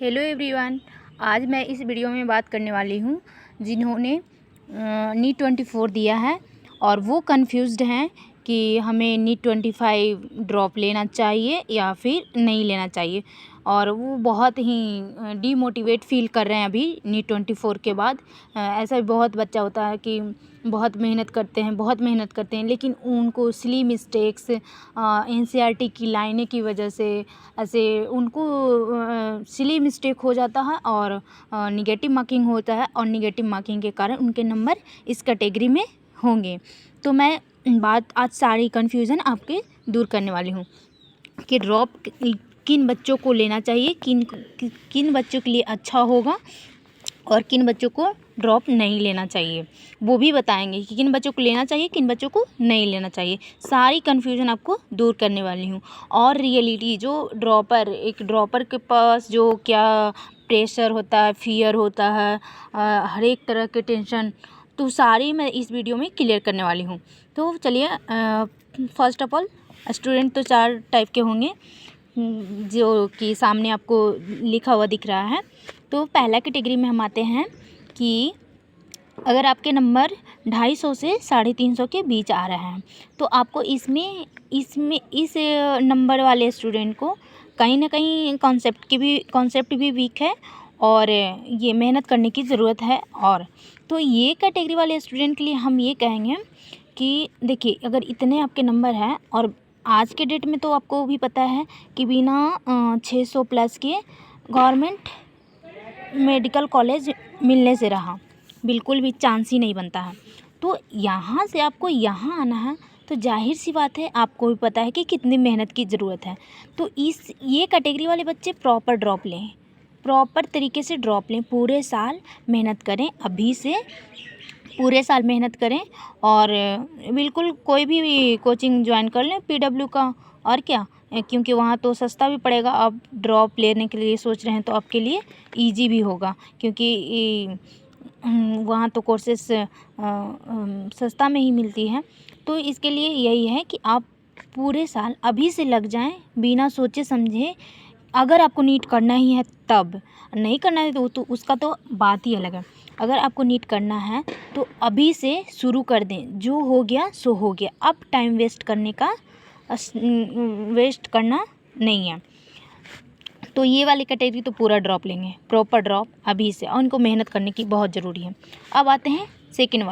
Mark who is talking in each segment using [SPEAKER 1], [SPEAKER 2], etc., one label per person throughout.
[SPEAKER 1] Hello everyone. आज मैं इस वीडियो में बात करने वाली हूँ जिन्होंने नीट 24 दिया है और वो कंफ्यूज्ड हैं कि हमें नीट 25 ड्रॉप लेना चाहिए या फिर नहीं लेना चाहिए, और वो बहुत ही डीमोटिवेट फील कर रहे हैं अभी नीट 24 के बाद। ऐसा भी बहुत बच्चा होता है कि बहुत मेहनत करते हैं लेकिन उनको सिली मिस्टेक्स, एनसीईआरटी की लाइनें की वजह से ऐसे उनको सिली मिस्टेक हो जाता है और निगेटिव मार्किंग होता है, और निगेटिव मार्किंग के कारण उनके नंबर इस कैटेगरी में होंगे। तो मैं बात आज सारी कन्फ्यूज़न आपके दूर करने वाली हूँ कि ड्रॉप किन बच्चों को लेना चाहिए, किन बच्चों के लिए अच्छा होगा और किन बच्चों को ड्रॉप नहीं लेना चाहिए, वो भी बताएंगे कि किन बच्चों को लेना चाहिए, किन बच्चों को नहीं लेना चाहिए। सारी कन्फ्यूज़न आपको दूर करने वाली हूँ। और रियलिटी जो एक ड्रॉपर के पास जो क्या प्रेशर होता है, फियर होता है, हर एक तरह के टेंशन, तो सारी मैं इस वीडियो में क्लियर करने वाली हूँ। तो चलिए, फर्स्ट ऑफ ऑल स्टूडेंट तो 4 टाइप के होंगे जो कि सामने आपको लिखा हुआ दिख रहा है। तो पहला कैटेगरी में हम आते हैं कि अगर आपके नंबर 250 से 350 के बीच आ रहे हैं तो आपको इसमें इस नंबर वाले स्टूडेंट को कहीं ना कहीं कॉन्सेप्ट भी वीक है और ये मेहनत करने की ज़रूरत है। और तो ये कैटेगरी वाले स्टूडेंट के लिए हम ये कहेंगे कि देखिए, अगर इतने आपके नंबर हैं और आज के डेट में तो आपको भी पता है कि बिना 600 प्लस के गवर्नमेंट मेडिकल कॉलेज मिलने से रहा बिल्कुल भी चांस ही नहीं बनता है। तो यहाँ से आपको यहाँ आना है तो जाहिर सी बात है, आपको भी पता है कि कितनी मेहनत की ज़रूरत है। तो ये कैटेगरी वाले बच्चे प्रॉपर तरीके से ड्रॉप लें, पूरे साल मेहनत करें, अभी से पूरे साल मेहनत करें और बिल्कुल कोई भी कोचिंग ज्वाइन कर लें पीडब्ल्यू का, और क्या, क्योंकि वहाँ तो सस्ता भी पड़ेगा। आप ड्रॉप लेने के लिए सोच रहे हैं तो आपके लिए इजी भी होगा, क्योंकि वहाँ तो कोर्सेस सस्ता में ही मिलती है। तो इसके लिए यही है कि आप पूरे साल अभी से लग जाएं बिना सोचे समझे। अगर आपको नीट करना ही है, तब नहीं करना है तो उसका तो बात ही अलग है। अगर आपको नीट करना है तो अभी से शुरू कर दें, जो हो गया सो हो गया। अब टाइम वेस्ट करना नहीं है। तो ये वाली कैटेगरी तो पूरा ड्रॉप लेंगे, प्रॉपर ड्रॉप अभी से, और उनको मेहनत करने की बहुत ज़रूरी है। अब आते हैं सेकंड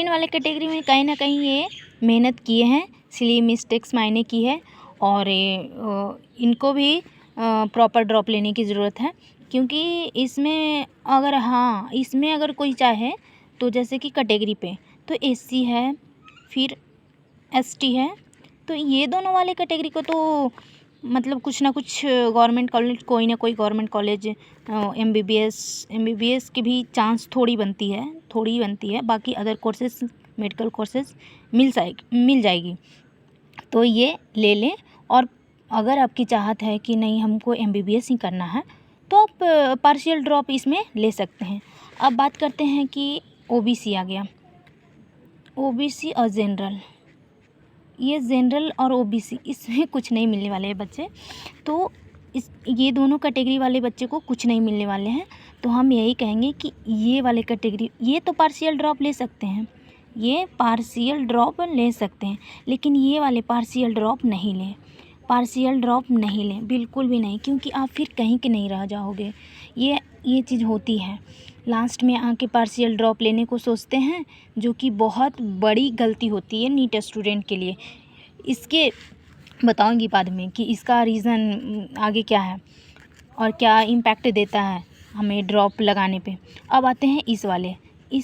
[SPEAKER 1] वाले कैटेगरी में कहीं ना कहीं ये मेहनत किए हैं, सिली मिस्टेक्स मायने की है, और इनको भी प्रॉपर ड्रॉप लेने की ज़रूरत है। क्योंकि इसमें अगर कोई चाहे तो जैसे कि कैटेगरी पे तो एससी है, फिर एसटी है, तो ये दोनों वाले कैटेगरी को तो मतलब कुछ ना कुछ गवर्नमेंट कॉलेज, कोई ना कोई गवर्नमेंट कॉलेज, एमबीबीएस की भी चांस थोड़ी बनती है। बाकी अदर कोर्सेज, मेडिकल कोर्सेज मिल जाएगी, तो ये ले लें। और अगर आपकी चाहत है कि नहीं, हमको एमबीबीएस ही करना है, तो आप पार्शियल ड्रॉप इसमें ले सकते हैं। अब बात करते हैं कि ओबीसी आ गया, ओबीसी और जनरल, ये जनरल और ओबीसी, इसमें कुछ नहीं मिलने वाले हैं बच्चे। तो ये दोनों कैटेगरी वाले बच्चे को कुछ नहीं मिलने वाले हैं। तो हम यही कहेंगे कि ये वाले कैटेगरी, ये तो पार्शियल ड्रॉप ले सकते हैं, लेकिन ये वाले पार्शियल ड्रॉप नहीं लें, बिल्कुल भी नहीं, क्योंकि आप फिर कहीं के नहीं रह जाओगे। ये चीज़ होती है, लास्ट में आके पार्शियल ड्रॉप लेने को सोचते हैं, जो कि बहुत बड़ी गलती होती है नीट स्टूडेंट के लिए। इसके बताऊंगी बाद में कि इसका रीज़न आगे क्या है और क्या इम्पैक्ट देता है हमें ड्रॉप लगाने पे। अब आते हैं इस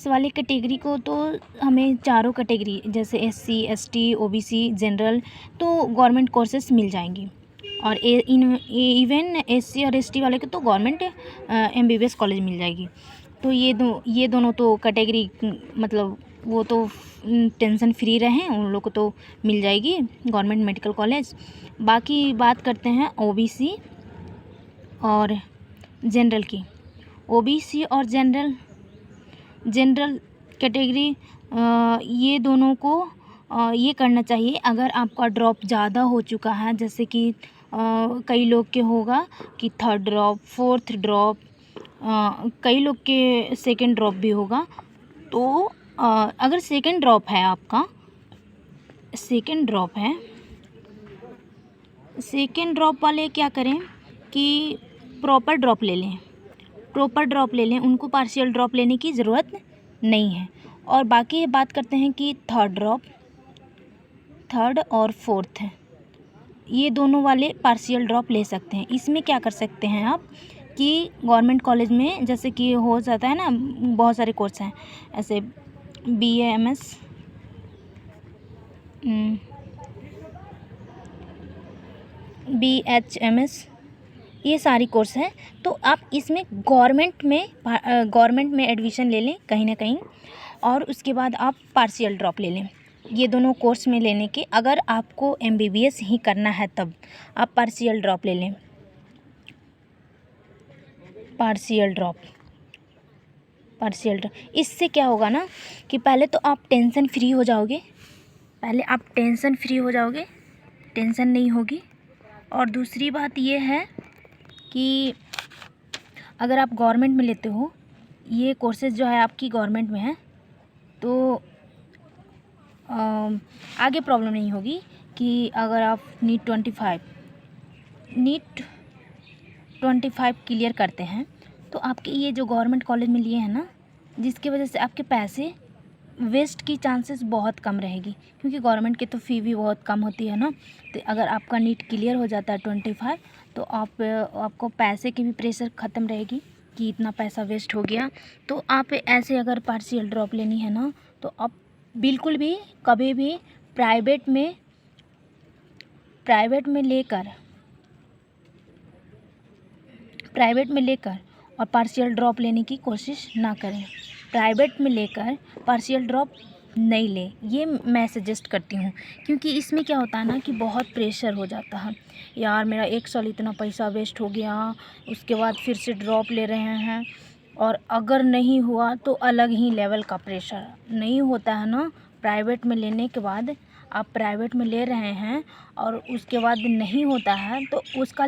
[SPEAKER 1] वाले कैटेगरी को, तो हमें चारों कैटेगरी जैसे एससी, एसटी, ओबीसी, जनरल, तो गवर्नमेंट कोर्सेस मिल जाएंगी। और इवन एससी और एसटी वाले को तो गवर्नमेंट एमबीबीएस कॉलेज मिल जाएगी। तो ये दोनों तो कैटेगरी, मतलब वो तो टेंशन फ्री रहें, उन लोग को तो मिल जाएगी गवर्नमेंट मेडिकल कॉलेज। बाकी बात करते हैं ओबीसी और जनरल की। ओबीसी और जनरल कैटेगरी, ये दोनों को ये करना चाहिए। अगर आपका ड्रॉप ज़्यादा हो चुका है, जैसे कि कई लोग के होगा कि थर्ड ड्रॉप, फोर्थ ड्रॉप, कई लोग के सेकंड ड्रॉप भी होगा। तो अगर सेकंड ड्रॉप है, आपका सेकंड ड्रॉप है, सेकंड ड्रॉप वाले क्या करें कि प्रॉपर ड्रॉप ले लें, प्रॉपर ड्रॉप ले लें, उनको पार्शियल ड्रॉप लेने की ज़रूरत नहीं है। और बाकी बात करते हैं कि थर्ड ड्रॉप, थर्ड और फोर्थ है, ये दोनों वाले पार्शियल ड्रॉप ले सकते हैं। इसमें क्या कर सकते हैं आप कि गवर्नमेंट कॉलेज में जैसे कि हो जाता है ना, बहुत सारे कोर्स हैं ऐसे BAMS, BHMS, ये सारी कोर्स हैं। तो आप इसमें गवर्नमेंट में एडमिशन ले लें कहीं ना कहीं, और उसके बाद आप पार्शियल ड्रॉप ले लें। ये दोनों कोर्स में लेने के, अगर आपको MBBS ही करना है तब आप पार्शियल ड्रॉप ले लें, पार्शियल ड्रॉप। इससे क्या होगा ना कि पहले तो आप टेंशन फ्री हो जाओगे, टेंशन नहीं होगी। और दूसरी बात ये है कि अगर आप गवर्नमेंट में लेते हो, ये कोर्सेज़ जो है आपकी गवर्नमेंट में है, तो आगे प्रॉब्लम नहीं होगी कि अगर आप नीट 25 क्लियर करते हैं तो आपके ये जो गवर्नमेंट कॉलेज में लिए हैं ना, जिसकी वजह से आपके पैसे वेस्ट की चांसेस बहुत कम रहेगी, क्योंकि गवर्नमेंट की तो फ़ी भी बहुत कम होती है ना। तो अगर आपका नीट क्लियर हो जाता है 25, तो आपको पैसे की भी प्रेशर ख़त्म रहेगी कि इतना पैसा वेस्ट हो गया। तो आप ऐसे अगर पार्शियल ड्रॉप लेनी है ना, तो आप बिल्कुल भी कभी भी प्राइवेट में लेकर और पार्शियल ड्रॉप लेने की कोशिश ना करें। प्राइवेट में लेकर पार्शियल ड्रॉप नहीं लें, ये मैं सजेस्ट करती हूँ। क्योंकि इसमें क्या होता है ना कि बहुत प्रेशर हो जाता है, यार मेरा 1 साल इतना पैसा वेस्ट हो गया, उसके बाद फिर से ड्रॉप ले रहे हैं, और अगर नहीं हुआ तो अलग ही लेवल का प्रेशर नहीं होता है ना। प्राइवेट में लेने के बाद, आप प्राइवेट में ले रहे हैं और उसके बाद नहीं होता है, तो उसका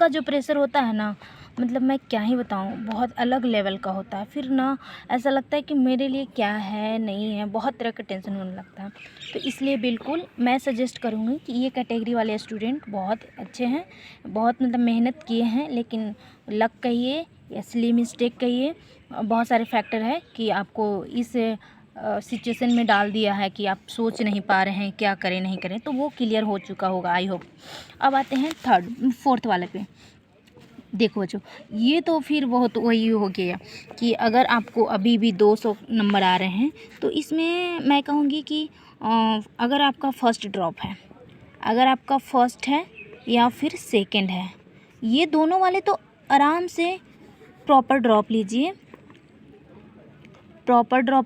[SPEAKER 1] जो प्रेशर होता है ना, मतलब मैं क्या ही बताऊँ, बहुत अलग लेवल का होता है। फिर ना ऐसा लगता है कि मेरे लिए क्या है, नहीं है, बहुत तरह का टेंशन होने लगता है। तो इसलिए बिल्कुल मैं सजेस्ट करूँगी कि ये कैटेगरी वाले स्टूडेंट बहुत अच्छे हैं, बहुत मतलब मेहनत किए हैं, लेकिन लक कहिए या सिली मिस्टेक कहिए, बहुत सारे फैक्टर है कि आपको इस सिचुएशन में डाल दिया है कि आप सोच नहीं पा रहे हैं क्या करें नहीं करें, तो वो क्लियर हो चुका होगा, आई होप। अब आते हैं फोर्थ वाले पे। देखो बच्चों, ये तो फिर बहुत वही हो गया कि अगर आपको अभी भी 200 नंबर आ रहे हैं, तो इसमें मैं कहूँगी कि अगर आपका फर्स्ट ड्रॉप है, अगर आपका फर्स्ट है या फिर सेकंड है, ये दोनों वाले तो आराम से प्रॉपर ड्रॉप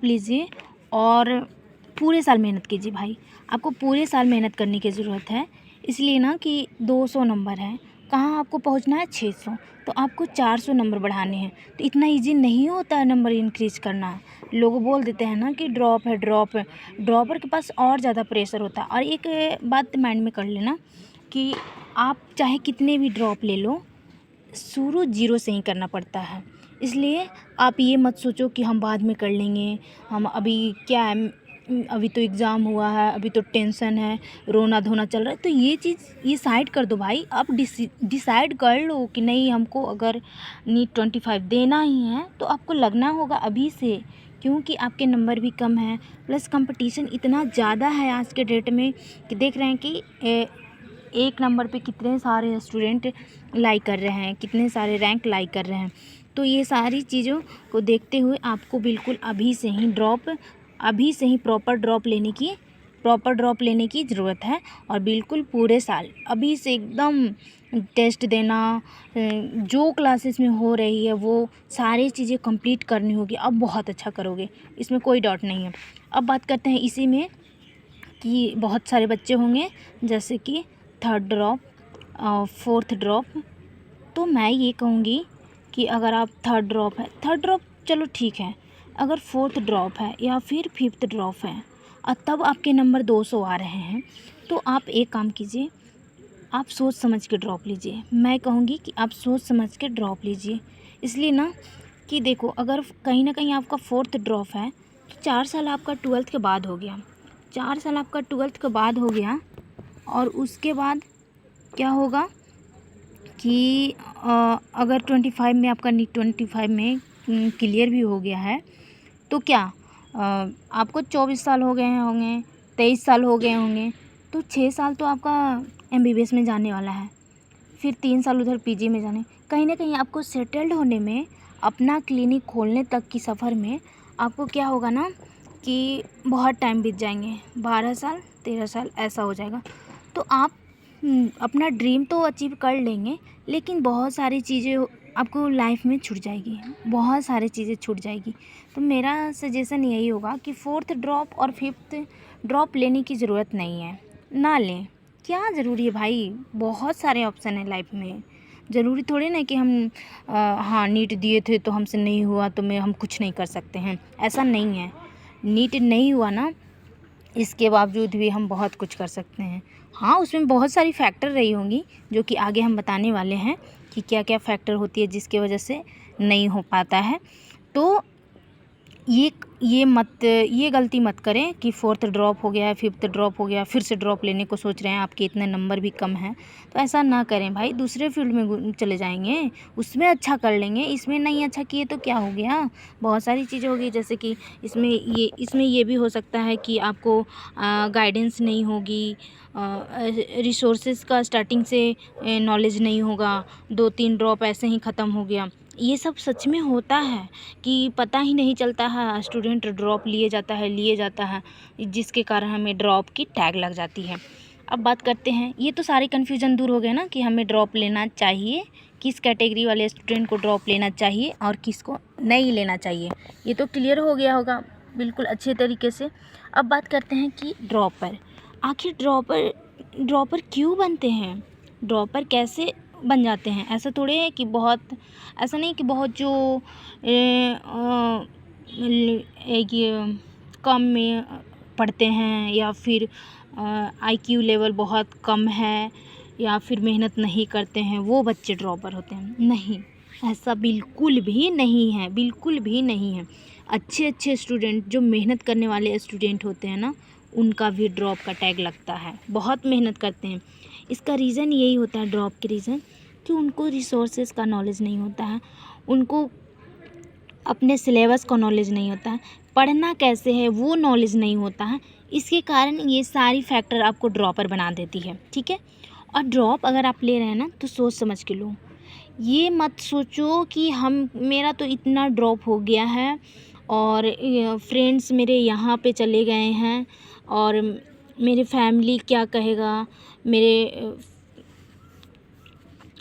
[SPEAKER 1] लीजिए और पूरे साल मेहनत कीजिए भाई। आपको पूरे साल मेहनत करने की ज़रूरत है, इसलिए ना कि 200 नंबर है, कहाँ आपको पहुंचना है 600, तो आपको 400 नंबर बढ़ाने हैं। तो इतना इजी नहीं होता है नंबर इंक्रीज करना। लोग बोल देते हैं ना कि ड्रॉप है, ड्रॉपर के पास और ज़्यादा प्रेशर होता है। और एक बात माइंड में कर लेना कि आप चाहे कितने भी ड्रॉप ले लो, शुरू 0 से ही करना पड़ता है। इसलिए आप ये मत सोचो कि हम बाद में कर लेंगे, हम अभी क्या है, अभी तो एग्ज़ाम हुआ है, अभी तो टेंशन है, रोना धोना चल रहा है। तो ये चीज़ ये साइड कर दो भाई। आप डिसाइड कर लो कि नहीं, हमको अगर नीट 25 देना ही है तो आपको लगना होगा अभी से, क्योंकि आपके नंबर भी कम हैं, प्लस कंपटीशन इतना ज़्यादा है आज के डेट में कि देख रहे हैं कि एक नंबर पे कितने सारे स्टूडेंट लाइक कर रहे हैं, कितने सारे रैंक लाइक कर रहे हैं। तो ये सारी चीज़ों को देखते हुए आपको बिल्कुल अभी से ही प्रॉपर ड्रॉप लेने की ज़रूरत है। और बिल्कुल पूरे साल अभी से एकदम टेस्ट देना, जो क्लासेस में हो रही है वो सारी चीज़ें कंप्लीट करनी होगी। अब बहुत अच्छा करोगे, इसमें कोई डाउट नहीं है। अब बात करते हैं इसी में कि बहुत सारे बच्चे होंगे जैसे कि थर्ड ड्रॉप, फोर्थ ड्रॉप। तो मैं ये कहूँगी कि अगर आप थर्ड ड्रॉप चलो ठीक है, अगर फोर्थ ड्रॉप है या फिर फिफ्थ ड्रॉप है और तब आपके नंबर 200 आ रहे हैं, तो आप एक काम कीजिए, आप सोच समझ के ड्रॉप लीजिए। मैं कहूँगी कि आप सोच समझ के ड्रॉप लीजिए। इसलिए ना कि देखो, अगर कहीं ना कहीं आपका 4th ड्रॉप है तो 4 साल आपका 12th के बाद हो गया, 4 साल आपका 12th के बाद हो गया। और उसके बाद क्या होगा कि अगर 25 में आपका नीट 25 में क्लियर भी हो गया है तो क्या आपको 24 साल हो गए होंगे, 23 साल हो गए होंगे, तो 6 साल तो आपका MBBS में जाने वाला है, फिर 3 साल उधर PG में जाने। कहीं ना कहीं आपको सेटल्ड होने में, अपना क्लिनिक खोलने तक की सफ़र में आपको क्या होगा ना कि बहुत टाइम बीत जाएंगे, 12 साल 13 साल ऐसा हो जाएगा। तो आप अपना ड्रीम तो अचीव कर लेंगे, लेकिन बहुत सारी चीज़ें आपको लाइफ में छूट जाएगी, बहुत सारी चीज़ें छूट जाएगी। तो मेरा सजेशन यही होगा कि 4th ड्रॉप और 5th ड्रॉप लेने की ज़रूरत नहीं है, ना लें। क्या ज़रूरी है भाई, बहुत सारे ऑप्शन है लाइफ में। ज़रूरी थोड़ी ना कि हम हाँ नीट दिए थे तो हमसे नहीं हुआ तो हम कुछ नहीं कर सकते हैं, ऐसा नहीं है। नीट नहीं हुआ ना, इसके बावजूद भी हम बहुत कुछ कर सकते हैं। हाँ, उसमें बहुत सारी फैक्टर रही होंगी जो कि आगे हम बताने वाले हैं कि क्या क्या फैक्टर होती है जिसके वजह से नहीं हो पाता है। तो ये गलती मत करें कि 4th ड्रॉप हो गया है, 5th ड्रॉप हो गया, फिर से ड्रॉप लेने को सोच रहे हैं, आपके इतने नंबर भी कम हैं, तो ऐसा ना करें भाई। दूसरे फील्ड में चले जाएंगे, उसमें अच्छा कर लेंगे। इसमें नहीं अच्छा किए तो क्या हो गया, बहुत सारी चीज़ें होगी। जैसे कि इसमें ये भी हो सकता है कि आपको गाइडेंस नहीं होगी, रिसोर्सेज का स्टार्टिंग से नॉलेज नहीं होगा, 2-3 ड्रॉप ऐसे ही ख़त्म हो गया। ये सब सच में होता है कि पता ही नहीं चलता है, स्टूडेंट ड्रॉप लिए जाता है, जिसके कारण हमें ड्रॉप की टैग लग जाती है। अब बात करते हैं, ये तो सारी कन्फ्यूज़न दूर हो गया ना कि हमें ड्रॉप लेना चाहिए, किस कैटेगरी वाले स्टूडेंट को ड्रॉप लेना चाहिए और किसको नहीं लेना चाहिए, ये तो क्लियर हो गया होगा बिल्कुल अच्छे तरीके से। अब बात करते हैं कि ड्रॉपर, आखिर ड्रॉपर क्यों बनते हैं, ड्रॉपर कैसे बन जाते हैं। ऐसा थोड़े है कि ऐसा नहीं कि बहुत जो एक कम में पढ़ते हैं या फिर IQ लेवल बहुत कम है या फिर मेहनत नहीं करते हैं वो बच्चे ड्रॉपर होते हैं। नहीं, ऐसा बिल्कुल भी नहीं है, बिल्कुल भी नहीं है। अच्छे स्टूडेंट, जो मेहनत करने वाले स्टूडेंट होते हैं ना, उनका भी ड्रॉप का टैग लगता है, बहुत मेहनत करते हैं। इसका रीज़न यही होता है, ड्रॉप के रीज़न, कि उनको रिसोर्सेज का नॉलेज नहीं होता है, उनको अपने सिलेबस का नॉलेज नहीं होता है, पढ़ना कैसे है वो नॉलेज नहीं होता है। इसके कारण ये सारी फैक्टर आपको ड्रॉपर बना देती है, ठीक है। और ड्रॉप अगर आप ले रहे हैं ना तो सोच समझ के लो, ये मत सोचो कि मेरा तो इतना ड्रॉप हो गया है और फ्रेंड्स मेरे यहाँ पे चले गए हैं और मेरे फैमिली क्या कहेगा,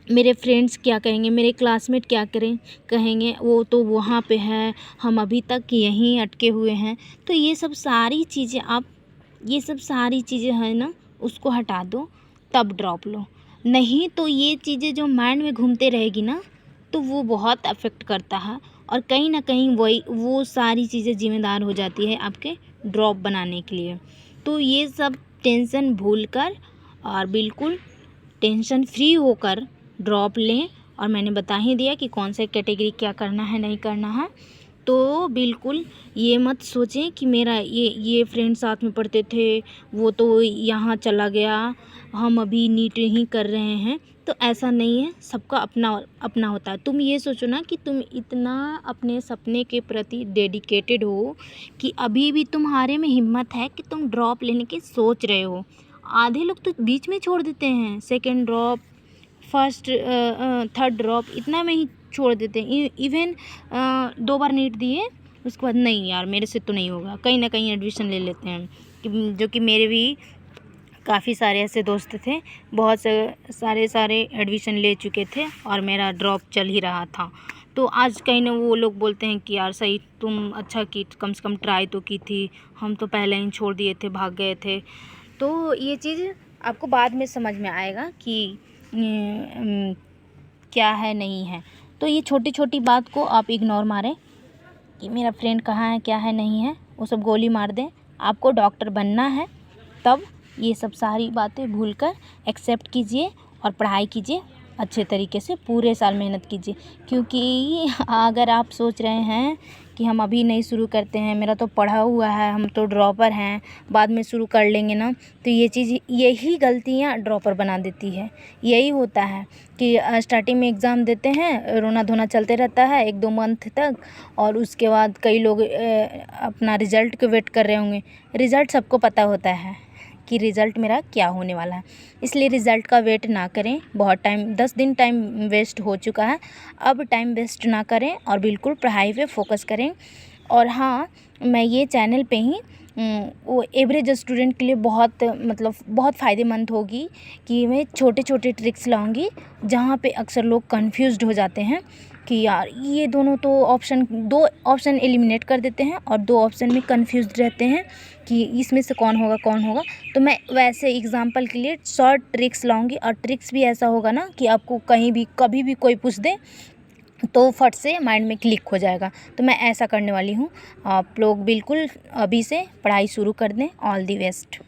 [SPEAKER 1] मेरे फ्रेंड्स क्या कहेंगे, मेरे क्लासमेट क्या कहेंगे, वो तो वहाँ पे है, हम अभी तक यहीं अटके हुए हैं। तो ये सब सारी चीज़ें हैं ना, उसको हटा दो तब ड्रॉप लो। नहीं तो ये चीज़ें जो माइंड में घूमते रहेगी ना, तो वो बहुत अफेक्ट करता है और कहीं ना कहीं वो सारी चीज़ें जिम्मेदार हो जाती है आपके ड्रॉप बनाने के लिए। तो ये सब टेंशन भूल कर और बिल्कुल टेंशन फ्री होकर ड्रॉप लें। और मैंने बता ही दिया कि कौन से कैटेगरी क्या करना है नहीं करना है। तो बिल्कुल ये मत सोचें कि मेरा ये फ्रेंड साथ में पढ़ते थे, वो तो यहाँ चला गया, हम अभी नीट ही कर रहे हैं। तो ऐसा नहीं है, सबका अपना अपना होता है। तुम ये सोचो ना कि तुम इतना अपने सपने के प्रति डेडिकेटेड हो कि अभी भी तुम्हारे में हिम्मत है कि तुम ड्रॉप लेने की सोच रहे हो। आधे लोग तो बीच में छोड़ देते हैं, 2nd ड्रॉप, 3rd ड्रॉप, इतना में ही छोड़ देते हैं। इवन 2 बार नीट दिए, उसके बाद नहीं यार मेरे से तो नहीं होगा, कहीं ना कहीं एडमिशन ले लेते हैं। जो कि मेरे भी काफ़ी सारे ऐसे दोस्त थे, बहुत सारे एडमिशन ले चुके थे और मेरा ड्रॉप चल ही रहा था। तो आज कहीं ना वो लोग बोलते हैं कि यार सही तुम अच्छा की, कम से कम ट्राई तो की थी, हम तो पहले ही छोड़ दिए थे, भाग गए थे। तो ये चीज़ आपको बाद में समझ में आएगा कि क्या है नहीं है। तो ये छोटी छोटी बात को आप इग्नोर मारें कि मेरा फ्रेंड कहाँ है क्या है नहीं है, वो सब गोली मार दें। आपको डॉक्टर बनना है तब ये सब सारी बातें भूलकर एक्सेप्ट कीजिए और पढ़ाई कीजिए अच्छे तरीके से, पूरे साल मेहनत कीजिए। क्योंकि अगर आप सोच रहे हैं कि हम अभी नहीं शुरू करते हैं, मेरा तो पढ़ा हुआ है, हम तो ड्रॉपर हैं, बाद में शुरू कर लेंगे ना, तो ये चीज़, यही गलतियाँ ड्रॉपर बना देती है। यही होता है कि स्टार्टिंग में एग्ज़ाम देते हैं, रोना धोना चलते रहता है 1-2 मंथ तक, और उसके बाद कई लोग अपना रिज़ल्ट के वेट कर रहे होंगे। रिज़ल्ट सबको पता होता है कि रिज़ल्ट मेरा क्या होने वाला है, इसलिए रिज़ल्ट का वेट ना करें। बहुत टाइम, 10 दिन टाइम वेस्ट हो चुका है, अब टाइम वेस्ट ना करें और बिल्कुल पढ़ाई पे फोकस करें। और हाँ, मैं ये चैनल पे ही वो एवरेज स्टूडेंट के लिए बहुत, मतलब बहुत फ़ायदेमंद होगी कि मैं छोटे छोटे ट्रिक्स लाऊंगी, जहाँ पे अक्सर लोग कंफ्यूज्ड हो जाते हैं कि यार ये दोनों तो दो ऑप्शन एलिमिनेट कर देते हैं और 2 ऑप्शन में कंफ्यूज्ड रहते हैं कि इसमें से कौन होगा। तो मैं वैसे एग्जांपल के लिए शॉर्ट ट्रिक्स लाऊंगी, और ट्रिक्स भी ऐसा होगा ना कि आपको कहीं भी कभी भी कोई पूछ दे तो फट से माइंड में क्लिक हो जाएगा। तो मैं ऐसा करने वाली हूँ। आप लोग बिल्कुल अभी से पढ़ाई शुरू कर दें। All the best.